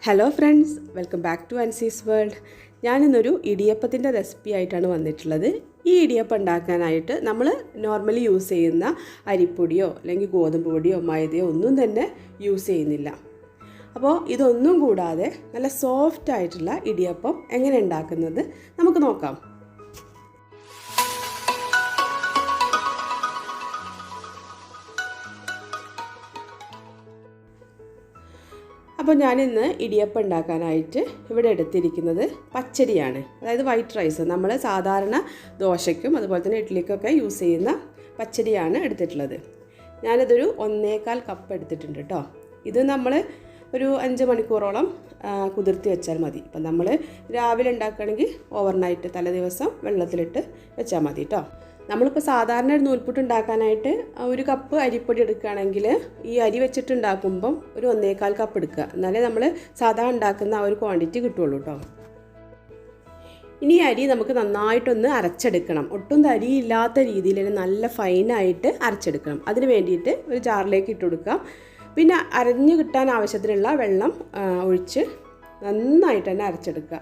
Hello friends, welcome back to Ansi's world. ഞാനിന്നൊരു ഇടിയപ്പത്തിൻ്റെ recipe ആയിട്ടാണ് വന്നിട്ടുള്ളത്. ഈ ഇടിയപ്പം ഉണ്ടാക്കാനായിട്ട് നമ്മൾ നോർമലി യൂസ് ചെയ്യുന്ന അരിപ്പൊടിയോ അല്ലെങ്കിൽ ഗോതമ്പ് പൊടിയോ മൈദയോ ഒന്നും തന്നെ യൂസ് ചെയ്യുന്നില്ല. അപ്പോൾ ഇതൊന്നും കൂടാതെ നല്ല സോഫ്റ്റ് ആയിട്ടുള്ള ഇടിയപ്പം എങ്ങനെ ഉണ്ടാക്കുന്നത് നമുക്ക് നോക്കാം. അപ്പോൾ ഞാനിന്ന് ഇടിയപ്പം ഉണ്ടാക്കാനായിട്ട് ഇവിടെ എടുത്തിരിക്കുന്നത് പച്ചരിയാണ്, അതായത് വൈറ്റ് റൈസ്. നമ്മൾ സാധാരണ ദോശയ്ക്കും അതുപോലെ തന്നെ ഇഡ്ഡലിക്കൊക്കെ യൂസ് ചെയ്യുന്ന പച്ചരിയാണ് എടുത്തിട്ടുള്ളത്. ഞാനിതൊരു 1.25 കപ്പ് എടുത്തിട്ടുണ്ട് കേട്ടോ. ഇത് നമ്മൾ ഒരു 5 മണിക്കൂറോളം കുതിർത്തി വെച്ചാൽ മതി. അപ്പം നമ്മൾ രാവിലെ ഉണ്ടാക്കുകയാണെങ്കിൽ ഓവർനൈറ്റ് തലേദിവസം വെള്ളത്തിലിട്ട് വെച്ചാൽ മതി കേട്ടോ. നമ്മളിപ്പോൾ സാധാരണ ഒരു നൂൽപുട്ട് ഉണ്ടാക്കാനായിട്ട് 1 കപ്പ് അരിപ്പൊടി എടുക്കുകയാണെങ്കിൽ ഈ അരി വെച്ചിട്ടുണ്ടാക്കുമ്പം ഒരു 1.25 കപ്പ് എടുക്കുക, എന്നാലേ നമ്മൾ സാധാരണ ഉണ്ടാക്കുന്ന ആ ഒരു ക്വാണ്ടിറ്റി കിട്ടുള്ളൂ കേട്ടോ. ഇനി അരി നമുക്ക് നന്നായിട്ടൊന്ന് അരച്ചെടുക്കണം. ഒട്ടും തരിയില്ലാത്ത രീതിയിൽ നല്ല ഫൈനായിട്ട് അരച്ചെടുക്കണം. അതിന് വേണ്ടിയിട്ട് ഒരു ജാറിലേക്ക് ഇട്ട് കൊടുക്കാം. പിന്നെ അരഞ്ഞു കിട്ടാൻ ആവശ്യത്തിനുള്ള വെള്ളം ഒഴിച്ച് നന്നായിട്ട് തന്നെ അരച്ചെടുക്കുക.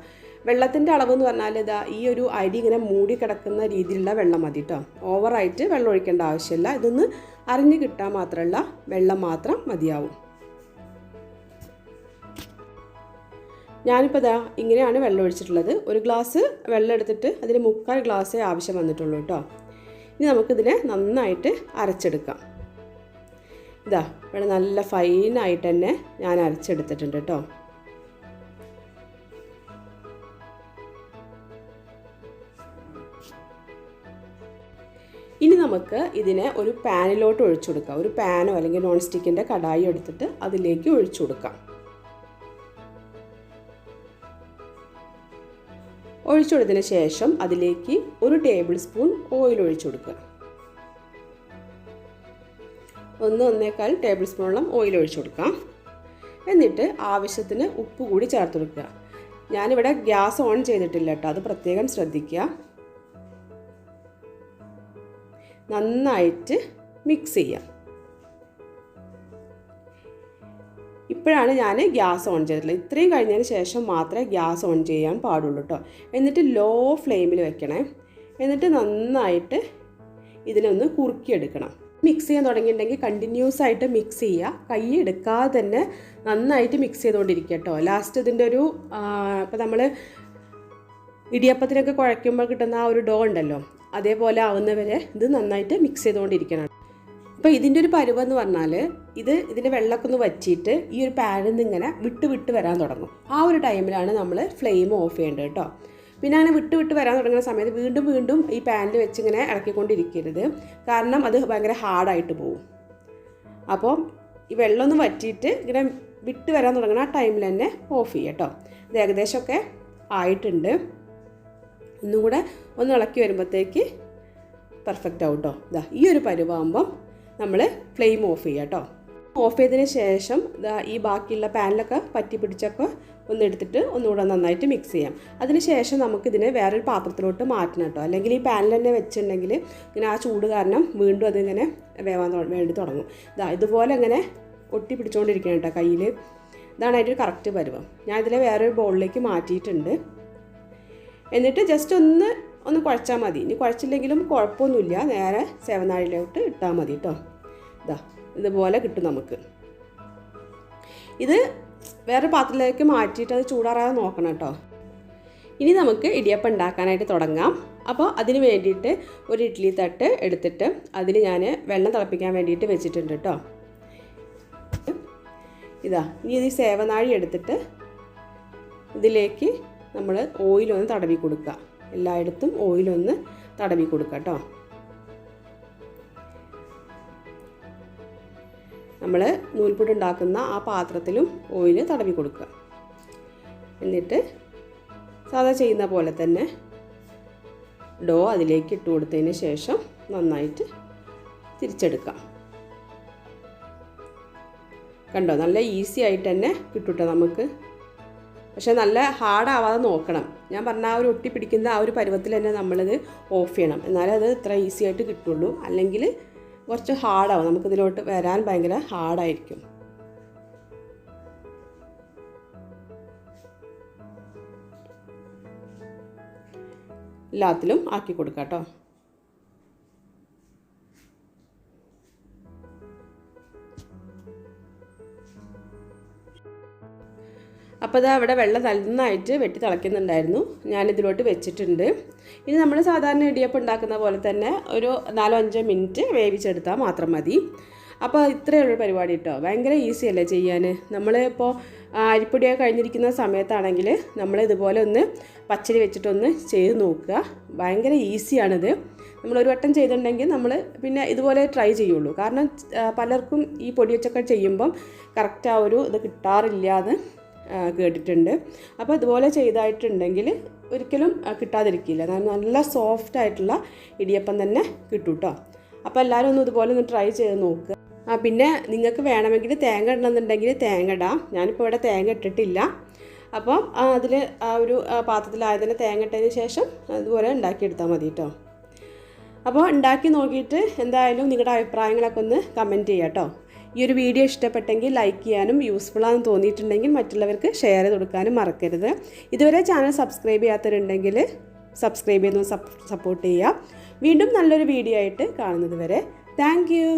വെള്ളത്തിൻ്റെ അളവ് എന്ന് പറഞ്ഞാൽ ഇതാ ഈ ഒരു അരി ഇങ്ങനെ മൂടി കിടക്കുന്ന രീതിയിലുള്ള വെള്ളം മതി കേട്ടോ. ഓവറായിട്ട് വെള്ളം ഒഴിക്കേണ്ട ആവശ്യമില്ല. ഇതൊന്ന് അരിഞ്ഞു കിട്ടാൻ മാത്രമുള്ള വെള്ളം മാത്രം മതിയാവും. ഞാനിപ്പോൾ ഇതാ ഇങ്ങനെയാണ് വെള്ളം ഒഴിച്ചിട്ടുള്ളത്. 1 ഗ്ലാസ് വെള്ളം എടുത്തിട്ട് അതിന് 3/4 ഗ്ലാസ്സേ ആവശ്യം വന്നിട്ടുള്ളൂ കേട്ടോ. ഇനി നമുക്കിതിനെ നന്നായിട്ട് അരച്ചെടുക്കാം. ഇതാ ഇവിടെ നല്ല ഫൈനായിട്ട് തന്നെ ഞാൻ അരച്ചെടുത്തിട്ടുണ്ട് കേട്ടോ. ഇനി നമുക്ക് ഇതിനെ ഒരു പാനിലോട്ട് ഒഴിച്ചു കൊടുക്കാം. ഒരു പാനോ അല്ലെങ്കിൽ നോൺ സ്റ്റിക്കിൻ്റെ കടായി എടുത്തിട്ട് അതിലേക്ക് ഒഴിച്ചു കൊടുക്കാം. ഒഴിച്ചു കൊടുത്തതിന് ശേഷം അതിലേക്ക് 1 ടേബിൾ സ്പൂൺ ഓയിൽ ഒഴിച്ചു കൊടുക്കുക. 1-1.25 ടേബിൾ സ്പൂണോളം ഓയിൽ ഒഴിച്ചു കൊടുക്കാം. എന്നിട്ട് ആവശ്യത്തിന് ഉപ്പ് കൂടി ചേർത്ത് കൊടുക്കുക. ഞാനിവിടെ ഗ്യാസ് ഓൺ ചെയ്തിട്ടില്ല കേട്ടോ, അത് പ്രത്യേകം ശ്രദ്ധിക്കുക. നന്നായിട്ട് മിക്സ് ചെയ്യാം. ഇപ്പോഴാണ് ഞാൻ ഗ്യാസ് ഓൺ ചെയ്തിട്ടുള്ളത്. ഇത്രയും കഴിഞ്ഞതിന് ശേഷം മാത്രമേ ഗ്യാസ് ഓൺ ചെയ്യാൻ പാടുള്ളൂ കേട്ടോ. എന്നിട്ട് ലോ ഫ്ലെയിമിൽ വെക്കണേ. എന്നിട്ട് നന്നായിട്ട് ഇതിനൊന്ന് കുറുക്കിയെടുക്കണം. മിക്സ് ചെയ്യാൻ തുടങ്ങിയിട്ടുണ്ടെങ്കിൽ കണ്ടിന്യൂസ് ആയിട്ട് മിക്സ് ചെയ്യുക. കൈ എടുക്കാതെ തന്നെ നന്നായിട്ട് മിക്സ് ചെയ്തുകൊണ്ടിരിക്കുക കേട്ടോ. ലാസ്റ്റ് ഇതിൻ്റെ ഒരു ഇപ്പോൾ നമ്മൾ ഇടിയപ്പത്തിനൊക്കെ കുഴയ്ക്കുമ്പോൾ കിട്ടുന്ന ആ ഒരു ഡോ ഉണ്ടല്ലോ, അതേപോലെ ആവുന്നവരെ ഇത് നന്നായിട്ട് മിക്സ് ചെയ്തുകൊണ്ടിരിക്കണം. അപ്പോൾ ഇതിൻ്റെ ഒരു പരുവെന്ന് പറഞ്ഞാൽ ഇതിൻ്റെ വെള്ളമൊക്കെ ഒന്ന് വറ്റിയിട്ട് ഈ ഒരു പാനിൽ നിന്ന് ഇങ്ങനെ വിട്ട് വരാൻ തുടങ്ങും. ആ ഒരു ടൈമിലാണ് നമ്മൾ ഫ്ലെയിം ഓഫ് ചെയ്യേണ്ടത് കേട്ടോ. പിന്നെ അങ്ങനെ വിട്ട് വരാൻ തുടങ്ങുന്ന സമയത്ത് വീണ്ടും ഈ പാനിൽ വെച്ച് ഇങ്ങനെ ഇറക്കിക്കൊണ്ടിരിക്കരുത്, കാരണം അത് ഭയങ്കര ഹാർഡായിട്ട് പോകും. അപ്പോൾ ഈ വെള്ളമൊന്നും വറ്റിയിട്ട് ഇങ്ങനെ വിട്ട് വരാൻ തുടങ്ങുന്ന ആ ടൈമിൽ തന്നെ ഓഫ് ചെയ്യുക കേട്ടോ. ഇത് ഏകദേശമൊക്കെ ആയിട്ടുണ്ട്. ഒന്നും കൂടെ ഒന്ന് ഇളക്കി വരുമ്പോഴത്തേക്ക് പെർഫെക്റ്റ് ആവും കേട്ടോ. ഇതാ ഈ ഒരു പരുവാകുമ്പം നമ്മൾ ഫ്ലെയിം ഓഫ് ചെയ്യുക കേട്ടോ. ഓഫ് ചെയ്തതിന് ശേഷം ഈ ബാക്കിയുള്ള പാനിലൊക്കെ പറ്റി പിടിച്ചൊക്കെ ഒന്ന് എടുത്തിട്ട് ഒന്നുകൂടെ നന്നായിട്ട് മിക്സ് ചെയ്യാം. അതിന് ശേഷം നമുക്കിതിനെ വേറൊരു പാത്രത്തിലോട്ട് മാറ്റണം കേട്ടോ. അല്ലെങ്കിൽ ഈ പാനിൽ തന്നെ വെച്ചിട്ടുണ്ടെങ്കിൽ ഇങ്ങനെ ആ ചൂട് കാരണം വീണ്ടും അതിങ്ങനെ വേവാൻ വേണ്ടി തുടങ്ങും. ഇതുപോലെ ഇങ്ങനെ ഒട്ടി പിടിച്ചുകൊണ്ടിരിക്കണം കേട്ടോ കയ്യിൽ. ഇതാണ് അതിൻ്റെ കറക്റ്റ് പരുവം. ഞാൻ ഇതിനെ വേറൊരു ബൗളിലേക്ക് മാറ്റിയിട്ടുണ്ട്. എന്നിട്ട് ജസ്റ്റ് ഒന്ന് കുഴച്ചാൽ മതി. ഇനി കുഴച്ചില്ലെങ്കിലും കുഴപ്പമൊന്നുമില്ല, നേരെ സേവനാഴിയിലോട്ട് ഇട്ടാൽ മതി കേട്ടോ. ഇതുപോലെ കിട്ടും നമുക്ക്. ഇത് വേറെ പാത്രത്തിലേക്ക് മാറ്റിയിട്ട് അത് ചൂടാറാതെ നോക്കണം കേട്ടോ. ഇനി നമുക്ക് ഇടിയപ്പം ഉണ്ടാക്കാനായിട്ട് തുടങ്ങാം. അപ്പോൾ അതിന് വേണ്ടിയിട്ട് ഒരു ഇഡ്ഡലി തട്ട് എടുത്തിട്ട് അതിൽ ഞാൻ വെള്ളം തിളപ്പിക്കാൻ വേണ്ടിയിട്ട് വെച്ചിട്ടുണ്ട് കേട്ടോ. ഇനി ഇത് സേവനാഴി എടുത്തിട്ട് ഇതിലേക്ക് നമ്മൾ ഓയിലൊന്ന് തടവി കൊടുക്കുക. എല്ലായിടത്തും ഓയിലൊന്ന് തടവി കൊടുക്കുക കേട്ടോ. നമ്മൾ നൂൽപുട്ട് ഉണ്ടാക്കുന്ന ആ പാത്രത്തിലും ഓയിൽ തടവി കൊടുക്കുക. എന്നിട്ട് സാധാ ചെയ്യുന്ന പോലെ തന്നെ ഡോ അതിലേക്ക് ഇട്ട് കൊടുത്തതിന് ശേഷം നന്നായിട്ട് തിരിച്ചെടുക്കാം. കണ്ടോ, നല്ല ഈസി ആയിട്ട് തന്നെ കിട്ടും നമുക്ക്. പക്ഷേ നല്ല ഹാർഡാവാതെ നോക്കണം. ഞാൻ പറഞ്ഞ ആ ഒരു ഒട്ടി പിടിക്കുന്ന ആ ഒരു പരുവത്തിൽ തന്നെ നമ്മളിത് ഓഫ് ചെയ്യണം, എന്നാലേ അത് ഇത്ര ഈസി ആയിട്ട് കിട്ടുള്ളൂ. അല്ലെങ്കിൽ കുറച്ച് ഹാർഡാവും, നമുക്കിതിലോട്ട് വരാൻ ഭയങ്കര ഹാർഡായിരിക്കും. എല്ലാത്തിലും ആക്കി കൊടുക്കാം കേട്ടോ. അപ്പോൾ അത് അവിടെ വെള്ളം നന്നായിട്ട് വെട്ടി തിളയ്ക്കുന്നുണ്ടായിരുന്നു. ഞാനിതിലോട്ട് വെച്ചിട്ടുണ്ട്. ഇനി നമ്മൾ സാധാരണ ഇടിയപ്പം ഉണ്ടാക്കുന്ന പോലെ തന്നെ ഒരു 4-5 മിനിറ്റ് വേവിച്ചെടുത്താൽ മാത്രം മതി. അപ്പോൾ ഇത്രയേ ഉള്ളൂ പരിപാടി കേട്ടോ. ഭയങ്കര ഈസി അല്ലേ ചെയ്യാൻ. നമ്മളിപ്പോൾ അരിപ്പൊടിയൊക്കെ കഴിഞ്ഞിരിക്കുന്ന സമയത്താണെങ്കിൽ നമ്മൾ ഇതുപോലെ ഒന്ന് പച്ചരി വെച്ചിട്ടൊന്ന് ചെയ്ത് നോക്കുക. ഭയങ്കര ഈസിയാണിത്. നമ്മളൊരു വട്ടം ചെയ്തിട്ടുണ്ടെങ്കിൽ നമ്മൾ പിന്നെ ഇതുപോലെ ട്രൈ ചെയ്യുള്ളൂ. കാരണം പലർക്കും ഈ പൊടി വെച്ചൊക്കെ ചെയ്യുമ്പം കറക്റ്റ് ആ ഒരു ഇത് കിട്ടാറില്ലാതെ കേട്ടിട്ടുണ്ട്. അപ്പോൾ ഇതുപോലെ ചെയ്തായിട്ടുണ്ടെങ്കിൽ ഒരിക്കലും കിട്ടാതിരിക്കില്ല. നല്ല സോഫ്റ്റ് ആയിട്ടുള്ള ഇടിയപ്പം തന്നെ കിട്ടും കേട്ടോ. അപ്പോൾ എല്ലാവരും ഒന്ന് ഇതുപോലെ ഒന്ന് ട്രൈ ചെയ്ത് നോക്കുക. പിന്നെ നിങ്ങൾക്ക് വേണമെങ്കിൽ തേങ്ങ ഇടണമെന്നുണ്ടെങ്കിൽ തേങ്ങ ഇടാം. ഞാനിപ്പോൾ ഇവിടെ തേങ്ങ ഇട്ടിട്ടില്ല. അപ്പോൾ അതിൽ ആ ഒരു പാത്രത്തിലായതിന് തേങ്ങ ഇട്ടതിന് ശേഷം അതുപോലെ ഉണ്ടാക്കിയെടുത്താൽ മതി കേട്ടോ. അപ്പോൾ ഉണ്ടാക്കി നോക്കിയിട്ട് എന്തായാലും നിങ്ങളുടെ അഭിപ്രായങ്ങളൊക്കെ ഒന്ന് കമൻറ്റ് ചെയ്യാം കേട്ടോ. ഈ ഒരു വീഡിയോ ഇഷ്ടപ്പെട്ടെങ്കിൽ ലൈക്ക് ചെയ്യാനും യൂസ്ഫുള്ളാണെന്ന് തോന്നിയിട്ടുണ്ടെങ്കിൽ മറ്റുള്ളവർക്ക് ഷെയർ ചെയ്ത് കൊടുക്കാനും മറക്കരുത്. ഇതുവരെ ചാനൽ സബ്സ്ക്രൈബ് ചെയ്യാത്തവരുണ്ടെങ്കിൽ സബ്സ്ക്രൈബ് ചെയ്ത് സപ്പോർട്ട് ചെയ്യുക. വീണ്ടും നല്ലൊരു വീഡിയോ ആയിട്ട് കാണുന്നത് വരെ താങ്ക് യു.